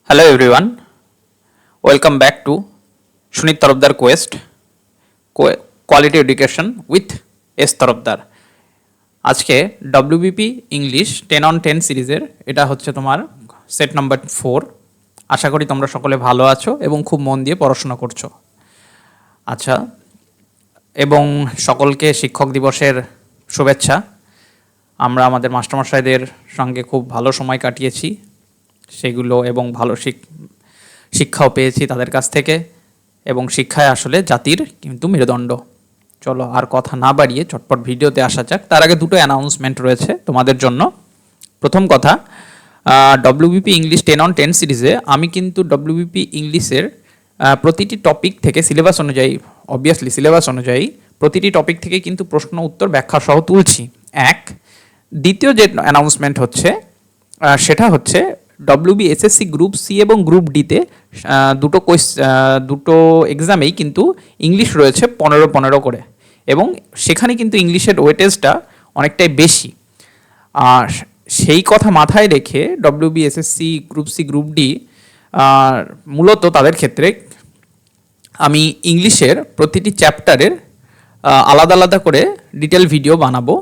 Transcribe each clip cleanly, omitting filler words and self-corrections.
Hello everyone, welcome back to Sunit Tarabdar Quest Quality Education with S Tarabdar। আজকে WBP English 10 on 10 সিরিজের এটা হচ্ছে তোমার set number 4। আশা করি তোমরা সকলে ভালো আছো এবং খুব মন দিয়ে পড়াশোনা করছো। আচ্ছা, এবং সকলকে শিক্ষক দিবসের শুভেচ্ছা। আমরা আমাদের মাস্টারমশাইদের সঙ্গে খুব ভালো সময় কাটিয়েছি সেগুলো, এবং ভালো শিক্ষাও পেয়েছি তাদের কাছ থেকে, এবং শিক্ষায় আসলে জাতির কিন্তু মেরুদণ্ড। চলো আর কথা না বাড়িয়ে চটপট ভিডিওতে আসা যাক। তার আগে দুটো অ্যানাউন্সমেন্ট রয়েছে তোমাদের জন্য। প্রথম কথা, WBP ইংলিশ 10 on 10 সিরিজে আমি কিন্তু WBP ইংলিশের প্রতিটি টপিক থেকে সিলেবাস অনুযায়ী প্রতিটি টপিক থেকে কিন্তু প্রশ্ন উত্তর ব্যাখ্যা সহ তুলছি। দ্বিতীয় যে অ্যানাউন্সমেন্ট হচ্ছে সেটা হচ্ছে WBSSC গ্রুপ সি এবং গ্রুপ ডিতে দুটো এক্সামেই কিন্তু ইংলিশ রয়েছে 15 করে, এবং সেখানে কিন্তু ইংলিশের ওয়েটেজটা অনেকটাই বেশি। আর সেই কথা মাথায় রেখে WBSSC group C group D মূলত তাদের ক্ষেত্রে আমি ইংলিশের প্রতিটি চ্যাপ্টারের আলাদা আলাদা করে ডিটেল ভিডিও বানাবো।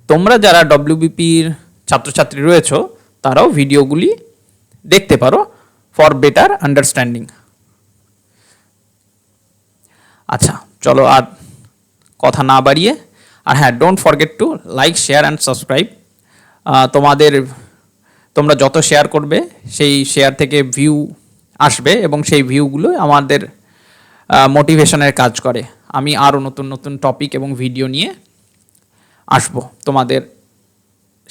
তোমরা যারা WBPর ছাত্রছাত্রী রয়েছো তারাও ভিডিওগুলি দেখতে পারো ফর বেটার আন্ডারস্ট্যান্ডিং। আচ্ছা, চলো আর কথা না বাড়িয়ে, আর হ্যাঁ, don't forget to like, share and subscribe. তোমরা যত শেয়ার করবে সেই শেয়ার থেকে ভিউ আসবে, এবং সেই ভিউগুলো আমাদের মোটিভেশনের কাজ করে। আমি আরও নতুন নতুন টপিক এবং ভিডিও নিয়ে আসবো তোমাদের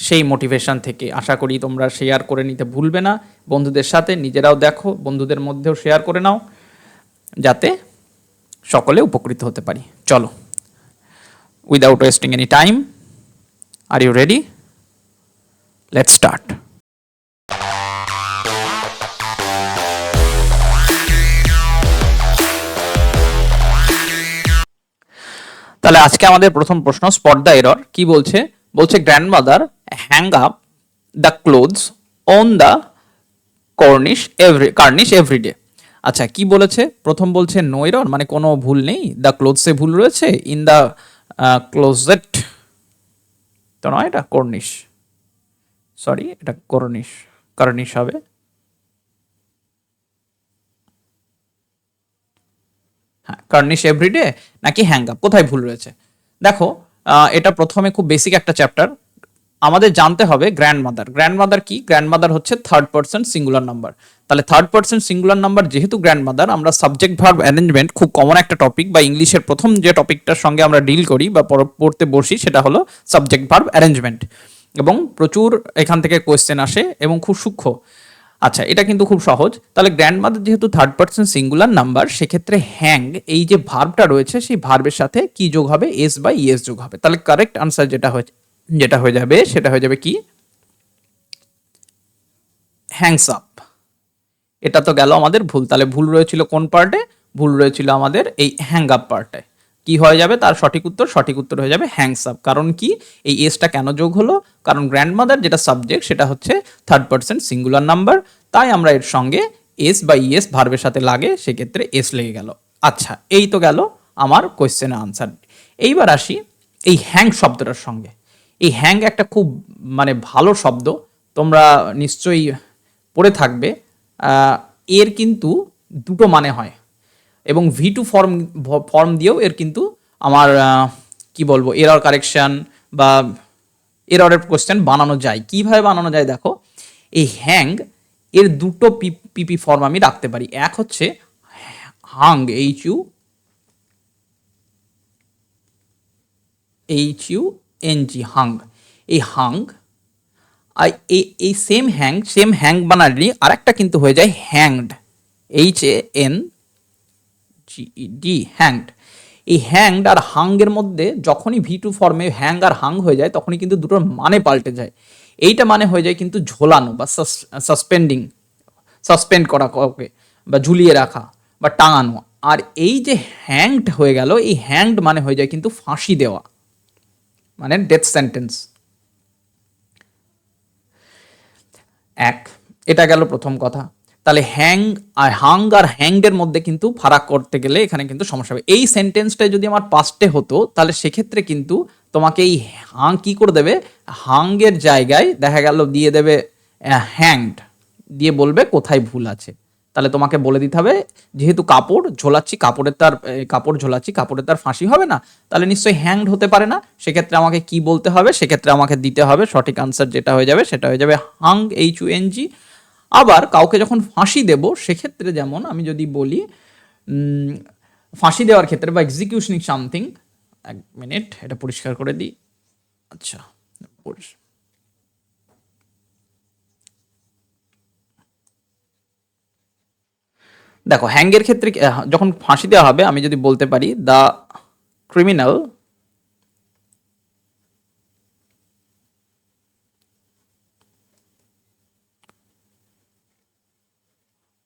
সেই মোটিভেশন থেকে। আশা করি তোমরা শেয়ার করে নিতে ভুলবে না বন্ধুদের সাথে, নিজেরাও দেখো, বন্ধুদের মধ্যেও শেয়ার করে নাও যাতে সকলে উপকৃত হতে পারি। চলো, without wasting any time, are you ready? Let's start. তাহলে আজকে আমাদের প্রথম প্রশ্ন, স্পট দ্য এরর। কি বলছে? Grandmother hang up the clothes on the cornice everyday. আচ্ছা, কি বলেছে? প্রথম বলছে নো এরর, মানে কোনো ভুল নেই। দ্য ক্লোথসে ভুল রয়েছে, ইন দ্য ক্লোজেট তো নয়, এটা কর্নিশ, সরি এটা কার্নিশ হবে। হ্যাঁ, কার্নিশ এভরিডে নাকি হ্যাং আপ, কোথায় ভুল রয়েছে? দেখো, এটা প্রথমে খুব বেসিক একটা চ্যাপ্টার, আমাদের জানতে হবে গ্র্যান্ডমাদার কি। গ্র্যান্ডমাদার হচ্ছে থার্ড পারসন সিঙ্গুলার নাম্বার। তাহলে থার্ড পারসন সিঙ্গুলার নাম্বার যেহেতু গ্র্যান্ডমাদার, আমরা সাবজেক্ট ভার্ব অ্যারেঞ্জমেন্ট, খুব কমন একটা টপিক, বা ইংলিশের প্রথম যে টপিকটার সঙ্গে আমরা ডিল করি বা পড়তে বসি সেটা হলো সাবজেক্ট ভার্ব অ্যারেঞ্জমেন্ট, এবং প্রচুর এখান থেকে কোয়েশ্চেন আসে এবং খুব সূক্ষ্ম। আচ্ছা, এটা কিন্তু খুব সহজ। তাহলে গ্র্যান্ডমাদার যেহেতু থার্ড পারসন সিঙ্গুলার নাম্বার, সেক্ষেত্রে হ্যাং এই যে ভার্বটা রয়েছে সেই ভার্বের সাথে কি যোগ হবে? এস বা ইএস যোগ হবে। তাহলে কারেক্ট আনসার যেটা হয়ে যাবে সেটা হয়ে যাবে কি? Hanks up. এটা তো গেল আমাদের ভুল। তাহলে ভুল রয়েছিল কোন পার্টে? ভুল রয়েছিল আমাদের এই হ্যাং আপ পার্টে। কি হয়ে যাবে তার সঠিক উত্তর হয়ে যাবে হ্যাংস আপ। কারণ কি, এই এসটা কেন যোগ হলো? কারণ গ্র্যান্ডমাদার যেটা সাবজেক্ট সেটা হচ্ছে থার্ড পারসন সিঙ্গুলার নাম্বার, তাই আমরা এর সঙ্গে এস বা ইএস ভার্বের সাথে লাগে, সেক্ষেত্রে এস লেগে গেল। আচ্ছা, এই তো গেল আমার কোয়েশ্চেনের আনসার। এইবার আসি এই হ্যাং শব্দটার সঙ্গে। এই হ্যাং একটা খুব ভালো শব্দ, তোমরা নিশ্চয়ই পড়ে থাকবে। এর কিন্তু দুটো মানে হয়, এবং V2 ফর্ম দিয়েও এর কিন্তু আমার কি বলবো, এরর কারেকশন বা এররের কোশ্চেন বানানো যায়। কিভাবে বানানো যায় দেখো, এই হ্যাং এর দুটো পিপি ফর্ম আমি রাখতে পারি। এক হচ্ছে হাং, HUNG, হাং। এই হাং এই সেম হ্যাং বানালি আর একটা কিন্তু হয়ে যায় হ্যাংড, HANGED, হ্যাংড। এই হ্যাংড আর হাংয়ের মধ্যে যখনই V2 ফর্মে হ্যাং আর হাং হয়ে যায় তখনই কিন্তু দুটোর মানে পাল্টে যায়। এইটা মানে হয়ে যায় কিন্তু ঝোলানো বা সাসপেন্ড করা কাউকে, বা ঝুলিয়ে রাখা বা টাঙানো। আর এই যে হ্যাংড হয়ে গেল, এই হ্যাংড মানে হয়ে যায় কিন্তু ফাঁসি দেওয়া, মানে ডেথ সেন্টেন্স। এটা গেল প্রথম কথা। তাহলে হাং আর হ্যাংডের মধ্যে কিন্তু ফারাক করতে গেলে এখানে কিন্তু সমস্যা হবে। এই সেন্টেন্সটা যদি আমার পাস্টে হতো তাহলে সেক্ষেত্রে কিন্তু তোমাকে এই হাং কি করে দেবে, হাংয়ের জায়গায় দেখা গেল দিয়ে দেবে হ্যাংড, দিয়ে বলবে কোথায় ভুল আছে। তাহলে তোমাকে বলে দিতে হবে যেহেতু কাপড় ঝোলাচ্ছি, কাপড় ঝোলাচ্ছি, কাপড়ের তার ফাঁসি হবে না, তাহলে নিশ্চয়ই হ্যাংড হতে পারে না। সেক্ষেত্রে আমাকে কি বলতে হবে, সেক্ষেত্রে আমাকে দিতে হবে সঠিক আনসার যেটা হয়ে যাবে সেটা হয়ে যাবে হাং, HUNG। আবার কাউকে যখন ফাঁসি দেব সেক্ষেত্রে যেমন আমি যদি বলি ফাঁসি দেওয়ার ক্ষেত্রে বা এক্সিকিউশনিং সামথিং, এক মিনিট এটা পরিষ্কার করে দিই। আচ্ছা, দেখো হ্যাঙ্গের ক্ষেত্রে যখন ফাঁসি দেওয়া হবে আমি যদি বলতে পারি দ্য ক্রিমিনাল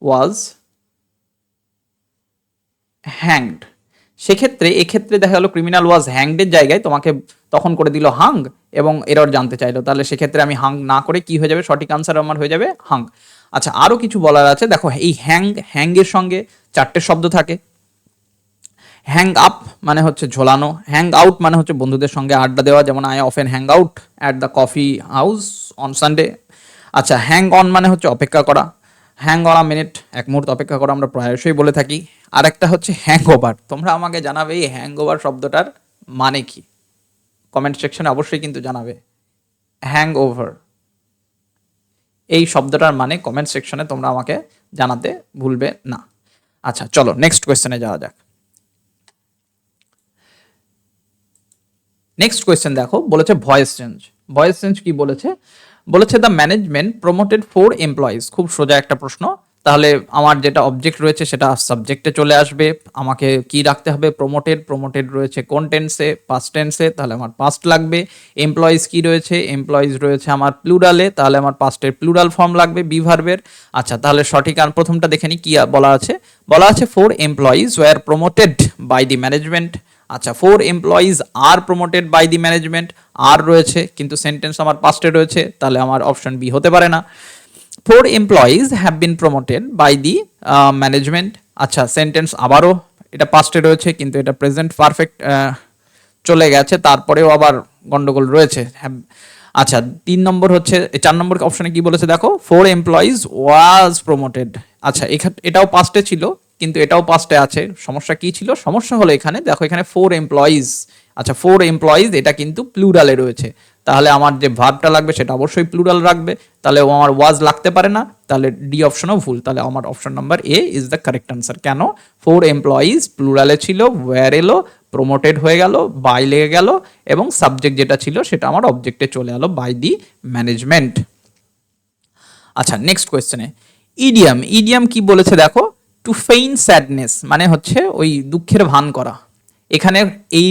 ওয়াজ হ্যাংড, সেক্ষেত্রে এক্ষেত্রে দেখা গেল ক্রিমিনাল ওয়াজ হ্যাংডের জায়গায় তোমাকে তখন করে দিল হাং এবং এরর জানতে চাইলো, তাহলে সেক্ষেত্রে আমি হাং না করে কি হয়ে যাবে, সঠিক আনসার আমার হয়ে যাবে হাং। আচ্ছা, আরও কিছু বলার আছে। দেখো এই হ্যাংয়ের সঙ্গে চারটে শব্দ থাকে। হ্যাং আপ মানে হচ্ছে ঝোলানো, হ্যাং আউট মানে হচ্ছে বন্ধুদের সঙ্গে আড্ডা দেওয়া, যেমন I often hang out at the coffee house on Sunday. আচ্ছা, হ্যাং অন মানে হচ্ছে অপেক্ষা করা, হ্যাং অন আ মিনিট, এক মুহূর্ত অপেক্ষা করা আমরা প্রায়শই বলে থাকি। আর একটা হচ্ছে হ্যাং ওভার। তোমরা আমাকে জানাবে এই হ্যাং ওভার শব্দটার মানে কি, কমেন্ট সেকশনে অবশ্যই কিন্তু জানাবে। হ্যাং ওভার এই শব্দটার মানে কমেন্ট সেকশনে তোমরা আমাকে জানাতে ভুলবে না। আচ্ছা চলো নেক্সট কোয়েশ্চেনে যাওয়া যাক। নেক্সট কোয়েশ্চেন দেখো, বলেছে ভয়েস চেঞ্জ। ভয়েস চেঞ্জ কি বলেছে, বলেছে দ্য ম্যানেজমেন্ট প্রমোটেড 4 এমপ্লয়িজ। খুব সোজা একটা প্রশ্ন। তাহলে আমার যেটা অবজেক্ট রয়েছে সেটা সাবজেক্টে চলে আসবে। আমাকে কি রাখতে হবে, প্রমোটেড রয়েছে কোন টেন্সে, পাস্ট টেন্সে, তাহলে আমার পাস্ট লাগবে। এমপ্লয়িজ কি রয়েছে, এমপ্লয়িজ রয়েছে আমার প্লুরালে, তাহলে আমার পাস্টের প্লুরাল ফর্ম লাগবে বি ভার্বের। আচ্ছা, তাহলে সঠিক আর প্রথমটা দেখে নি কি বলা আছে, বলা আছে 4 employees were promoted by the management. আচ্ছা, 4 employees are promoted by the management, আর রয়েছে কিন্তু সেন্টেন্স আমার পাস্টে রয়েছে, তাহলে আমার অপশন বি হতে পারে না। 4 employees have been promoted by the management. আচ্ছা, সেন্টেন্স আবারও এটা পাস্টে রয়েছে কিন্তু এটা প্রেজেন্ট পারফেক্ট চলে গেছে, তারপরেও আবার গন্ডগোল রয়েছে। আচ্ছা, 3 নম্বর হচ্ছে 4 নম্বর অপশনে কি বলেছে দেখো, 4 এমপ্লয়িজ ওয়াজ প্রমোটেড। আচ্ছা, এটাও পাস্টে ছিল কিন্তু এটাও পাস্টে আছে। সমস্যা কি ছিল, সমস্যা হলো এখানে দেখো এখানে 4 এমপ্লয়িজ। আচ্ছা, 4 এমপ্লয়িজ এটা কিন্তু প্লুরালে রয়েছে, তাহলে আমার যে ভার্বটা লাগবে সেটা অবশ্যই প্লুরাল রাখবে, তাহলে আমার ওয়াজ লাগতে পারে না, তাহলে ডি অপশনও ভুল। তাহলে আমার option number A is the correct answer. কেন, 4 এমপ্লয়িজ প্লুরালে ছিল, ওয়্যার এলো, প্রমোটেড হয়ে গেল, বাই লেগে গেল এবং সাবজেক্ট যেটা ছিল সেটা আমার অবজেক্টে চলে এলো বাই দি ম্যানেজমেন্ট। আচ্ছা, নেক্সট কোয়েশ্চেনে ইডিয়াম কি বলেছে দেখো, টু ফেইন স্যাডনেস মানে হচ্ছে ওই দুঃখের ভান করা। এখানে এই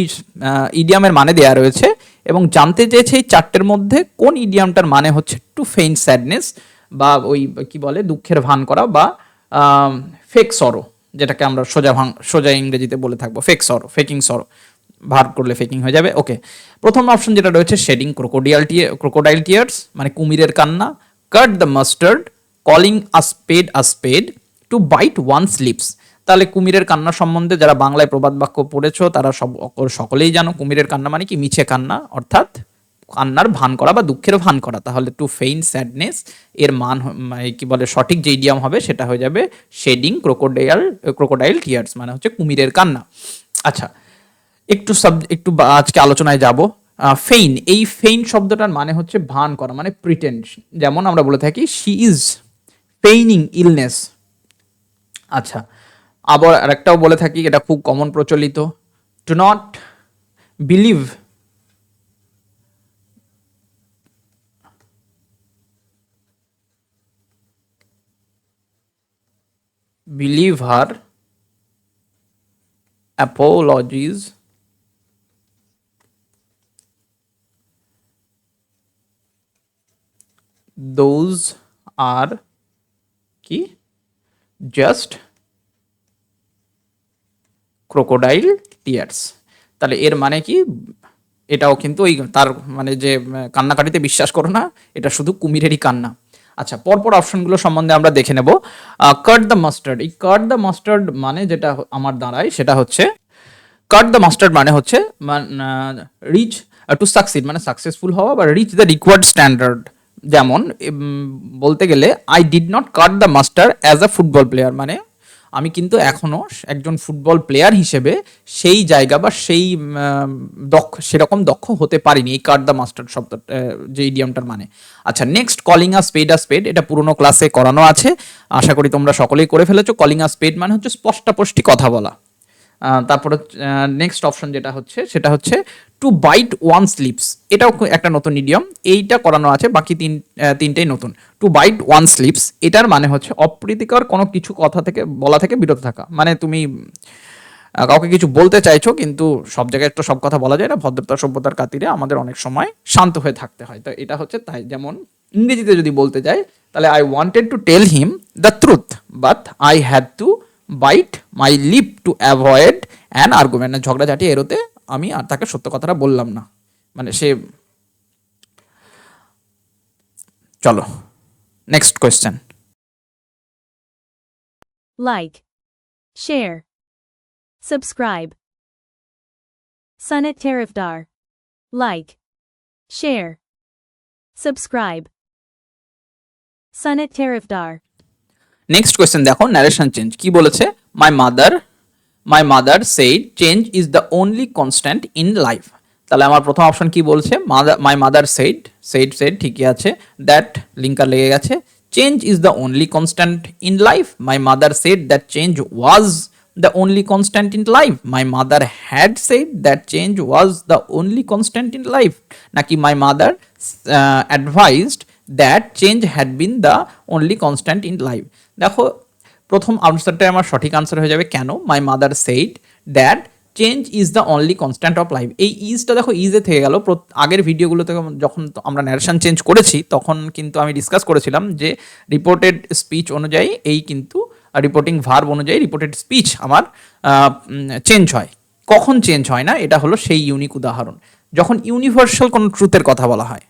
ইডিয়ামের মানে দেয়া রয়েছে এবং জানতে চেয়েছে এই চারটের মধ্যে কোন ইডিয়ামটার মানে হচ্ছে টু ফেইন স্যাডনেস বা ওই কি বলে দুঃখের ভান করা বা ফেক সরো, যেটাকে আমরা সোজা ইংরেজিতে বলে থাকবো ফেকিং সরো। ভার করলে ফেকিং হয়ে যাবে। ওকে, প্রথম অপশন যেটা রয়েছে শেডিং ক্রোকোডাইল টিয়ার্স মানে কুমিরের কান্না, cut the mustard, calling a spade, to bite one's lips. তাহলে কুমিরের কান্না সম্বন্ধে যারা বাংলায় প্রবাদ বাক্য পড়েছো তারা সকলেই জানো কুমিরের কান্না মানে কি মিছে কান্না, অর্থাৎ কান্নার ভান করা বা দুঃখের ভান করা। তাহলে টু ফেইন স্যাডনেস এর মান কি বলে সঠিক যে ইডিয়াম হবে সেটা হয়ে যাবে শেডিং ক্রোকোডাইল টিয়ার্স মানে হচ্ছে কুমিরের কান্না। আচ্ছা, একটু আজকে আলোচনায় যাব। এই ফেইন শব্দটার মানে হচ্ছে ভান করা মানে প্রিটেন্ড, যেমন আমরা বলে থাকি শি ইজ ফেইনিং ইলনেস। আচ্ছা, আবার আরেকটাও বলে থাকি, এটা খুব কমন প্রচলিত, do not believe her apologies, those are কি জাস্ট ক্রোকোডাইল টিয়ার্স। তাহলে এর মানে কি, এটাও কিন্তু ওই তার মানে যে কান্নাকাটিতে বিশ্বাস করো না, এটা শুধু কুমিরেরই কান্না। আচ্ছা, পরপর অপশনগুলো সম্বন্ধে আমরা দেখে নেব। কাট দ্য মাস্টার্ড, এই কাট দ্য মাস্টার্ড মানে যেটা আমার দাঁড়ায় সেটা হচ্ছে, কাট দ্য মাস্টার্ড মানে হচ্ছে রিচ টু সাকসিড মানে সাকসেসফুল হওয়া বা রিচ দ্য রিকোয়ার্ড স্ট্যান্ডার্ড। যেমন বলতে গেলে I did not cut the master as a football player, মানে আমি কিন্তু এখনো একজন ফুটবল প্লেয়ার হিসেবে সেই জায়গা বা সেই সেরকম দক্ষ হতে পারিনি, এই কাট দ্য মাস্টার শব্দ যে ইডিয়ামটার মানে। আচ্ছা, নেক্সট কলিং আ স্পেড এটা পুরোনো ক্লাসে করানো আছে, আশা করি তোমরা সকলেই করে ফেলেছো। কলিং আ স্পেড মানে হচ্ছে স্পষ্টাস্পষ্টি কথা বলা। তারপরে নেক্সট অপশন যেটা হচ্ছে সেটা হচ্ছে টু বাইট ওয়ান স্লিপস, এটাও একটা নতুন ইডিয়ম, এইটা করানো আছে, বাকি তিনটেই নতুন। টু বাইট ওয়ান স্লিপস এটার মানে হচ্ছে অপ্রীতিকর কোনো কিছু কথা থেকে বলা থেকে বিরত থাকা, মানে তুমি কাউকে কিছু বলতে চাইছো কিন্তু সব জায়গায় তো সব কথা বলা যায় না, ভদ্রতা সভ্যতার খাতিরে আমাদের অনেক সময় শান্ত হয়ে থাকতে হয়, তো এটা হচ্ছে তাই। যেমন ইংরেজিতে যদি বলতে যাই তাহলে I wanted to tell him the truth but I had to bite my lip to avoid an argument, ঝগড়াঝাটি এড়োতে আমি আর তাকে সত্য কথাটা বললাম না, মানে সে। চলো next question. Like, share, subscribe. Sanat Tarifdar. Like, share, subscribe. Sanat Tarifdar. Next question দেখো, ন্যারেশন চেঞ্জ কি বলেছে, মাই mother said change is the only constant in life. তাহলে আমার প্রথম অপশন কি বলছে, মাই মাদার সেইড ঠিকই আছে, দ্যাট লিঙ্কার লেগে গেছে। Change is the only constant in life, my mother said that change was the only constant in life, my mother had said that change was the only constant in life, নাকি my mother advised that change had been the only constant in life. দেখো প্রথম আনসারটাই আমার সঠিক answer হয়ে যাবে। কেন? My mother said that change is the only constant of life, এই ইজটা দেখো ইজে থেকে গেল। আগের ভিডিওগুলোতে যখন আমরা ন্যারেশন চেঞ্জ করেছি তখন কিন্তু আমি ডিসকাস করেছিলাম যে রিপোর্টেড স্পিচ অনুযায়ী এই কিন্তু রিপোর্টিং ভার্ব অনুযায়ী রিপোর্টেড স্পিচ আমার চেঞ্জ হয়। কখন চেঞ্জ হয় না, এটা হলো সেই ইউনিক উদাহরণ যখন ইউনিভার্সাল কোনো ট্রুথের কথা বলা হয়।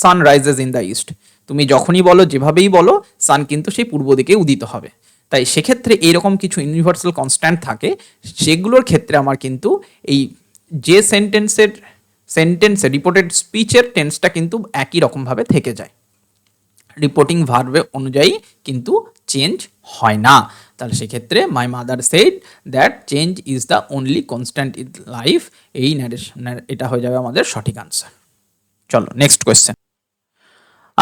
Sun rises in the east, তুমি যখনই বলো যেভাবেই বলো সান কিন্তু সেই পূর্ব দিকে উদিত হবে। তাই সেক্ষেত্রে এইরকম কিছু ইউনিভার্সাল কনস্ট্যান্ট থাকে, সেগুলোর ক্ষেত্রে আমার কিন্তু এই যে সেন্টেন্সের রিপোর্টেড স্পিচের টেন্সটা কিন্তু একই রকমভাবে থেকে যায়, রিপোর্টিং ভার্বে অনুযায়ী কিন্তু চেঞ্জ হয় না। তাহলে সেক্ষেত্রে my mother said that change is the only constant in life, এই এটা হয়ে যাবে আমাদের সঠিক আনসার। চলো নেক্সট কোয়েশ্চেন।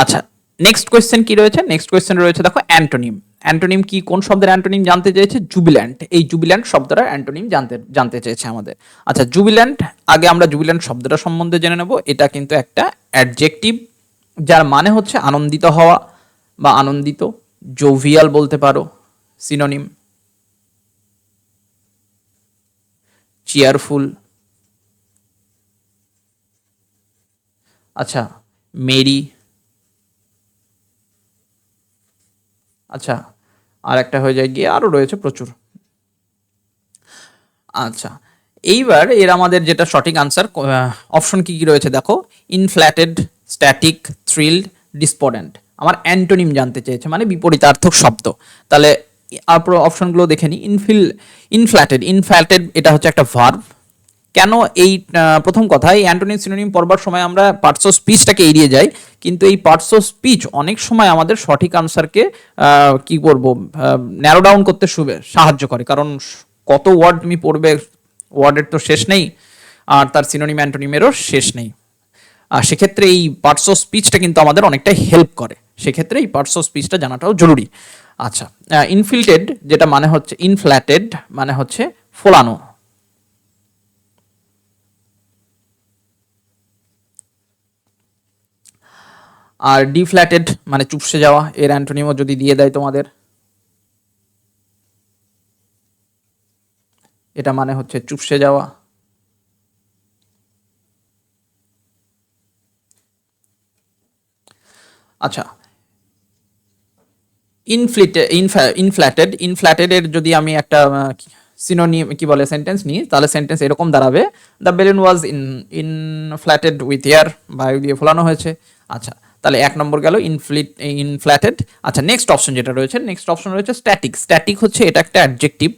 আচ্ছা, নেক্সট কোয়েশ্চেন কি রয়েছে, নেক্সট কোয়েশ্চেন রয়েছে দেখো অ্যান্টোনিম। অ্যান্টোনিম কি, কোন শব্দের অ্যান্টোনিম জানতে চেয়েছে? জুবিল্যান্ট, এই জুবিল্যান্ট শব্দটার অ্যান্টোনিম জানতে চেয়েছে আমাদের। আচ্ছা, জুবিল্যান্ট, আগে আমরা জুবিল্যান্ট শব্দটা সম্বন্ধে জেনে নেব। এটা কিন্তু একটা অ্যাডজেক্টিভ যার মানে হচ্ছে আনন্দিত হওয়া বা আনন্দিত, জোভিয়াল বলতে পারো, সিনোনিম চিয়ারফুল। আচ্ছা, মেরি। আচ্ছা, আর একটা হয়ে যায় গিয়ে, আরও রয়েছে প্রচুর। আচ্ছা, এইবার এর আমাদের যেটা সঠিক আনসার অপশন কি কি রয়েছে দেখো, ইনফ্ল্যাটেড, স্ট্যাটিক, থ্রিলড, ডিসপোডেন্ট। আমার অ্যান্টোনিম জানতে চেয়েছে মানে বিপরীতার্থক শব্দ। তাহলে অপশনগুলো দেখে নিই। ইনফ্ল্যাটেড এটা হচ্ছে একটা ভার্ব। কেন এই প্রথম কথা, এই অ্যান্টোনিম সিনোনিম পড়বার সময় আমরা পার্টস অফ স্পিচটাকে এড়িয়ে যাই, কিন্তু এই পার্টস অফ স্পিচ অনেক সময় আমাদের সঠিক আনসারকে কি করব ন্যারো ডাউন করতে সাহায্য করে, কারণ কত ওয়ার্ড তুমি পড়বে, ওয়ার্ডের তো শেষ নেই, আর তার সিনোনিম অ্যান্টোনিমেরও শেষ নেই। আর সেক্ষেত্রে এই পার্টস অফ স্পিচটা কিন্তু আমাদের অনেকটাই হেল্প করে, সেক্ষেত্রে এই পার্টস অফ স্পিচটা জানাটাও জরুরি। আচ্ছা, ইনফিল্টেড যেটা মানে হচ্ছে, ইনফ্ল্যাটেড মানে হচ্ছে ফোলানো, আর ডিফ্ল্যাটেড মানে চুপসে যাওয়া, এর অ্যান্টোনিমও যদি দিয়ে দেয় তোমাদের, এটা মানে হচ্ছে চুপসে যাওয়া। আচ্ছা, ইনফ্ল্যাটেড এর যদি আমি একটা সিনোনিম কি বলে সেন্টেন্স নিই, তাহলে সেন্টেন্স এরকম দাঁড়াবে, the balloon was inflated with air, বায়ু দিয়ে ফোলানো হয়েছে। আচ্ছা, তাহলে 1 নম্বর গেল ইনফ্ল্যাটেড। আচ্ছা, নেক্সট অপশন যেটা রয়েছে, নেক্সট অপশন রয়েছে স্ট্যাটিক। স্ট্যাটিক হচ্ছে এটা একটা অ্যাডজেক্টিভ,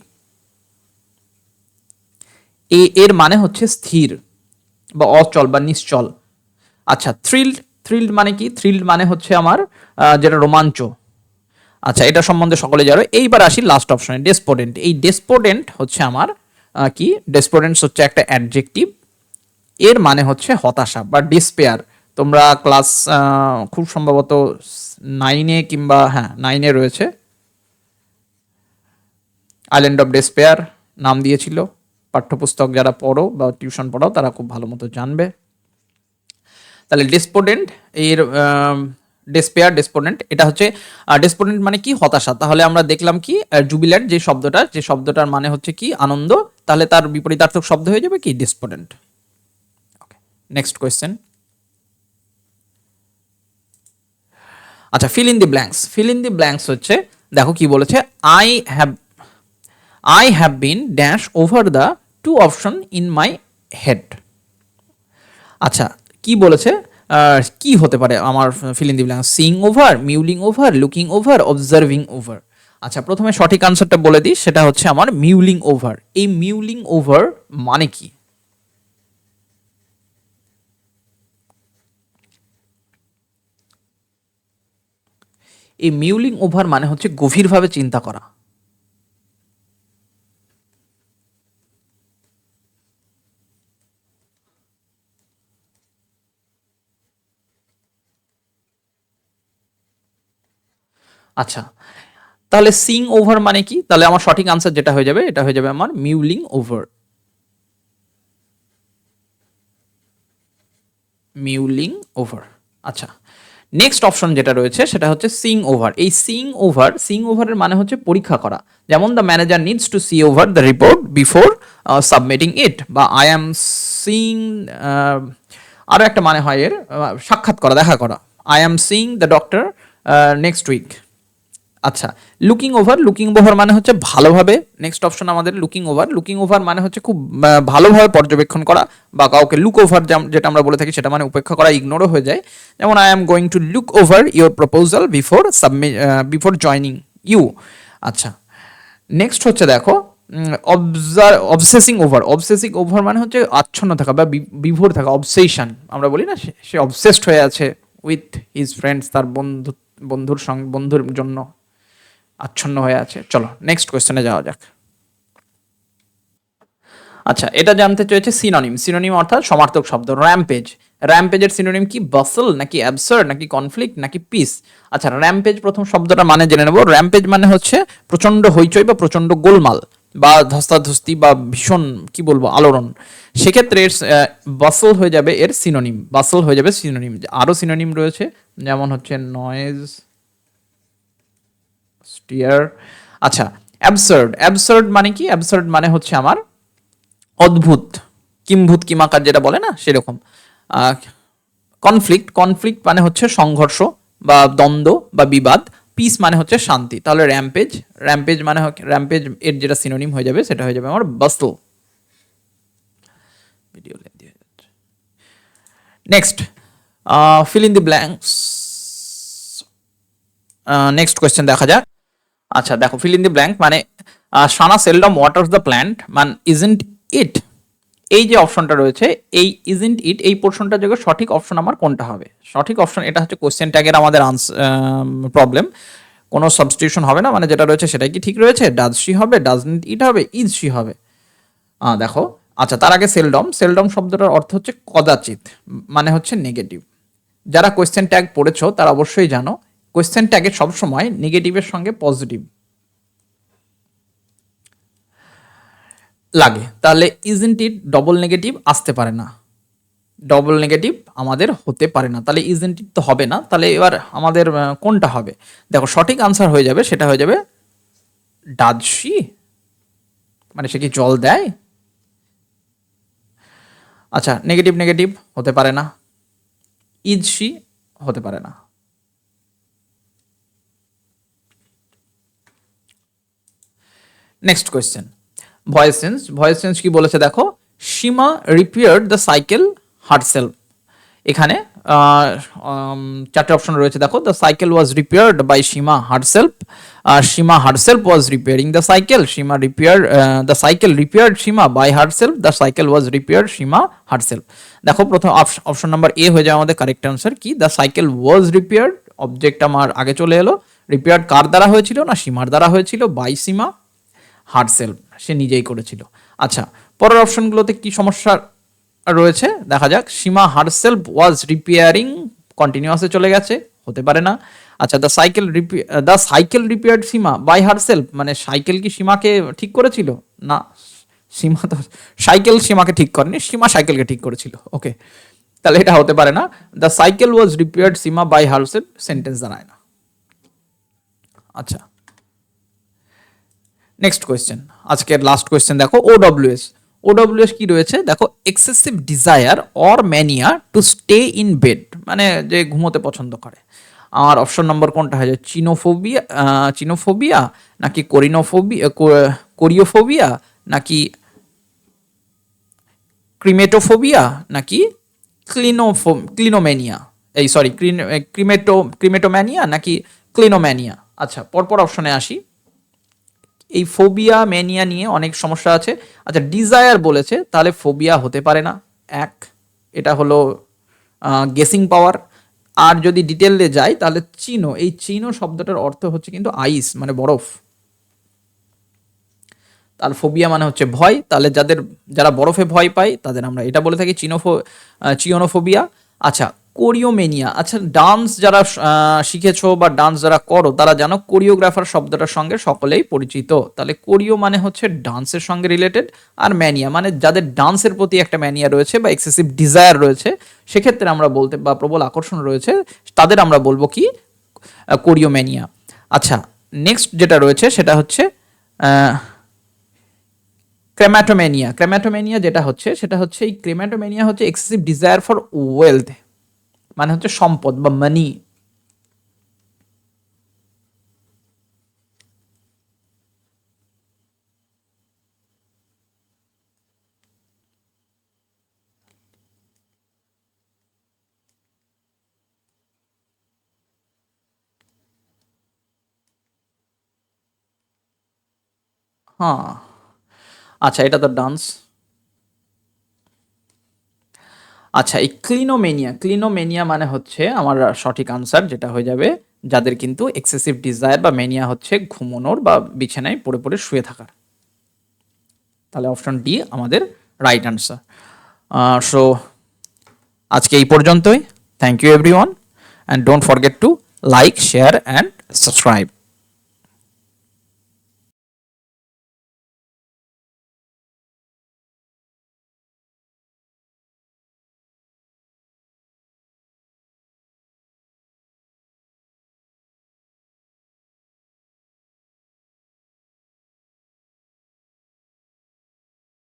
এর মানে হচ্ছে স্থির বা অচল বা নিশ্চল। আচ্ছা, থ্রিল্ড। থ্রিল্ড মানে কি? থ্রিল্ড মানে হচ্ছে আমার যেটা রোমাঞ্চ। আচ্ছা, এটা সম্বন্ধে সকলে জানো। এইবার আসি লাস্ট অপশনে, ডেসপোডেন্ট। এই ডেসপোডেন্ট হচ্ছে আমার কি? ডেসপোডেন্টস হচ্ছে একটা অ্যাডজেক্টিভ, এর মানে হচ্ছে হতাশা বা ডিসপেয়ার। তোমরা ক্লাস খুব সম্ভবত 9-এ কিংবা 9-এ রয়েছে, আইল্যান্ড অফ ডেসপেয়ার নাম দিয়েছিল। পাঠ্যপুস্তক যারা পড়ো বা টিউশন পড়াও তারা খুব ভালো মতো জানবে। তাহলে ডেসপোডেন্ট এর ডেসপেয়ার, ডেসপোডেন্ট, এটা হচ্ছে ডেসপোডেন্ট মানে কি? হতাশা। তাহলে আমরা দেখলাম কি জুবিল্যান্ট যে শব্দটার মানে হচ্ছে কি? আনন্দ। তাহলে তার বিপরীতার্থক শব্দ হয়ে যাবে কি? ডেসপোডেন্ট। Okay, next question. আচ্ছা, fill in the blanks. Fill in the blanks হচ্ছে, দেখো কি বলেছে, I have been dash over the two option in my head. আচ্ছা, কি বলেছে? কি হতে পারে আমার fill in the blanks? Seeing over, mulling over, looking over, observing over. আচ্ছা, প্রথমে সঠিক আনসারটা বলে দিই, সেটা হচ্ছে আমার মিউলিং ওভার। এই মিউলিং ওভার মানে কি? এই মিউলিং ওভার মানে হচ্ছে গভীরভাবে চিন্তা করা। আচ্ছা, তাহলে সিং ওভার মানে কি? তাহলে আমার সঠিক আনসার যেটা হয়ে যাবে, এটা হয়ে যাবে আমার মিউলিং ওভার। Mulling over. আচ্ছা, নেক্সট অপশন যেটা রয়েছে সেটা হচ্ছে সিং ওভার। এই সিং ওভারের মানে হচ্ছে পরীক্ষা করা। যেমন the manager needs to see over the report before submitting it, বা আই অ্যাম সিং, আরও একটা মানে হয় এর সাক্ষাৎ করা, দেখা করা। I am seeing the doctor next week. আচ্ছা, লুকিং ওভার মানে হচ্ছে ভালোভাবে। নেক্সট অপশন আমাদের লুকিং ওভার মানে হচ্ছে খুব ভালোভাবে পর্যবেক্ষণ করা, বা কাউকে লুক ওভার যেটা আমরা বলে থাকি সেটা মানে উপেক্ষা করা, ইগনোরও হয়ে যায়। যেমন I am going to look over your proposal before joining you. আচ্ছা, নেক্সট হচ্ছে দেখো অবসেসিং ওভার মানে হচ্ছে আচ্ছন্ন থাকা বা বিভোর থাকা, অবসেশন আমরা বলি না, সে অবসেসড হয়ে আছে উইথ হিজ ফ্রেন্ডস, তার বন্ধুর জন্য আচ্ছন্ন হয়ে আছে। চলো নেক্সট কোয়েশ্চেনে যাওয়া যাক। আচ্ছা, এটা জানতে চেয়েছে সিনোনিম অর্থাৎ সমার্থক শব্দ। র্যাম্পেজের সিনোনিম কি? বাসল নাকি অ্যাবসার্ড নাকি কনফ্লিক্ট নাকি পিস? আচ্ছা, র্যাম্পেজ প্রথম শব্দটা মানে জেনে নেব। র্যাম্পেজ মানে হচ্ছে প্রচন্ড হইচই বা প্রচন্ড গোলমাল বা ধস্তাধস্তি বা ভীষণ কি বলবো আলোড়ন। সেক্ষেত্রে বাসল হয়ে যাবে এর সিনোনিম। আরও সিনোনিম রয়েছে, যেমন হচ্ছে নয়েজ, স্টিয়ার। আচ্ছা, অ্যাবসার্ড মানে কি? অ্যাবসার্ড মানে হচ্ছে আমার অদ্ভুত, কিম্ভূত কিমাকার যেটা বলে না সেরকম। কনফ্লিক্ট মানে হচ্ছে সংঘর্ষ বা দ্বন্দ্ব বা বিবাদ। পিস মানে হচ্ছে শান্তি। তাহলে র্যাম্পেজ এর যেটা সিনোনিম হয়ে যাবে সেটা হয়ে যাবে আমার বাসল। ভিডিও লেন্থি হয়ে যাচ্ছে। Next, feel in the blanks. Next question দেখা যাক। আচ্ছা, দেখো, ফিল ইন দি ব্ল্যাঙ্ক মানে সানা সেলডম ওয়াটার্স দ্য প্ল্যান্ট মানে ইজন্ট ইট। এই যে অপশনটা রয়েছে, এই ইজন্ট ইট, এই পোর্শনটা যোগে সঠিক অপশন আমার কোনটা হবে? সঠিক অপশন এটা হচ্ছে কোশ্চেন ট্যাগের আমাদের প্রবলেম। কোনো সাবস্টিটিউশন হবে না, মানে যেটা রয়েছে সেটাই কি ঠিক রয়েছে? ডাজ শি হবে, ডাজন্ট ইট হবে, ইজ শি হবে। দেখো, আচ্ছা, তার আগে সেলডম শব্দটার অর্থ হচ্ছে কদাচিৎ, মানে হচ্ছে নেগেটিভ। যারা কোয়েশ্চেন ট্যাগ পড়েছো তারা অবশ্যই জানো কোয়েশ্চেন ট্যাগে সবসময় নেগেটিভের সঙ্গে পজিটিভ লাগে। তাহলে ইজন্ট ইট ডবল নেগেটিভ আসতে পারে না, ডবল নেগেটিভ আমাদের হতে পারে না। তাহলে ইজন্ট ইট তো হবে না। তাহলে এবার আমাদের কোনটা হবে? দেখো, সঠিক আনসার হয়ে যাবে, সেটা হয়ে যাবে ডাজ শি, মানে সে কি জল দেয়? আচ্ছা, নেগেটিভ হতে পারে না। ইজ শি হতে পারে না। নেক্সট কোয়েশ্চেন, ভয়েস চেঞ্জ কি বলেছে দেখো, Seema repaired the cycle herself. এখানে চারটে অপশন রয়েছে দেখো। The cycle was repaired by Seema herself, Seema herself was repairing the cycle, Seema repair the cycle repaired Seema by herself, the cycle was repaired Seema herself. দেখো প্রথম option number A হয়ে যায় আমাদের কারেক্ট আনসার। কি, the cycle was repaired, object আমার আগে চলে এলো, রিপেয়ার্ড কার দ্বারা হয়েছিল, না সীমার দ্বারা হয়েছিল, বাই সীমা হারসেলফ, সে নিজেই করেছিল। আচ্ছা, পরের অপশনগুলোতে কি সমস্যা রয়েছে দেখা যাক। সীমা হারসেলফ ওয়াজ রিপেয়ারিং, কন্টিনিউয়াসে চলে গেছে, হতে পারে না। আচ্ছা, the cycle repaired Seema by herself, মানে সাইকেল কি সীমাকে ঠিক করেছিল, না সীমা তো সাইকেল সীমাকে ঠিক করেনি, সীমা সাইকেলকে ঠিক করেছিল। ওকে, তাহলে এটা হতে পারে না। The cycle was repaired Seema by herself sentence দাঁড়ায় না। আচ্ছা, নেক্সট কোয়েশ্চেন, আজকের লাস্ট কোয়েশ্চেন দেখো। ওডব্লিউএস কি রয়েছে দেখো। Excessive desire or mania to stay in bed, মানে যে ঘুমোতে পছন্দ করে। আমার অপশন নম্বর কোনটা হয়ে যায়? চিনোফোবিয়া নাকি কোরিওফোবিয়া নাকি ক্রিমেটোফোবিয়া নাকি ক্লিনোম্যানিয়া, এই সরি ক্রিমেটোম্যানিয়া নাকি ক্লিনোম্যানিয়া। আচ্ছা, পরপর অপশনে আসি। এই ফোবিয়া ম্যানিয়া নিয়ে অনেক সমস্যা আছে। আচ্ছা, ডিজায়ার বলেছে, তাহলে ফোবিয়া হতে পারে না, এটা হলো গেসিং পাওয়ার। আর যদি ডিটেলে যাই তাহলে এই চিনো শব্দটার অর্থ হচ্ছে কিন্তু আইস, মানে বরফ। তাহলে ফোবিয়া মানে হচ্ছে ভয়, তাহলে যারা বরফে ভয় পায় তাদের আমরা এটা বলে থাকি চিওনোফোবিয়া। আচ্ছা, কোরিওমেনিয়া, আচ্ছা ডান্স যারা শিখেছো বা ডান্স যারা করো তারা জানো কোরিওগ্রাফার শব্দটার সঙ্গে সকলেই পরিচিত। তাহলে কোরিও মানে হচ্ছে ডান্সের সঙ্গে রিলেটেড, আর ম্যানিয়া মানে যাদের ডান্সের প্রতি একটা ম্যানিয়া রয়েছে বা এক্সেসিভ ডিজায়ার রয়েছে, সেক্ষেত্রে আমরা বলতে বা প্রবল আকর্ষণ রয়েছে, তাদের আমরা বলবো কি কোরিওমেনিয়া। আচ্ছা, নেক্সট যেটা রয়েছে সেটা হচ্ছে ক্রেমাটোমেনিয়া যেটা হচ্ছে সেটা হচ্ছে এই ক্রেমাটোমেনিয়া হচ্ছে এক্সেসিভ ডিজায়ার ফর ওয়েলথ, মানে হচ্ছে সম্পদ বা মানি। হ্যাঁ, আচ্ছা, এটা তো ডান্স। আচ্ছা, এই ক্লিনোমেনিয়া মানে হচ্ছে আমার সঠিক আনসার যেটা হয়ে যাবে, যাদের কিন্তু এক্সেসিভ ডিজায়ার বা মেনিয়া হচ্ছে ঘুমানোর বা বিছানায় পড়ে পড়ে শুয়ে থাকার। তাহলে অপশন ডি আমাদের রাইট আনসার। সো আজকে এই পর্যন্তই। Thank you everyone, and don't forget to like, share and subscribe.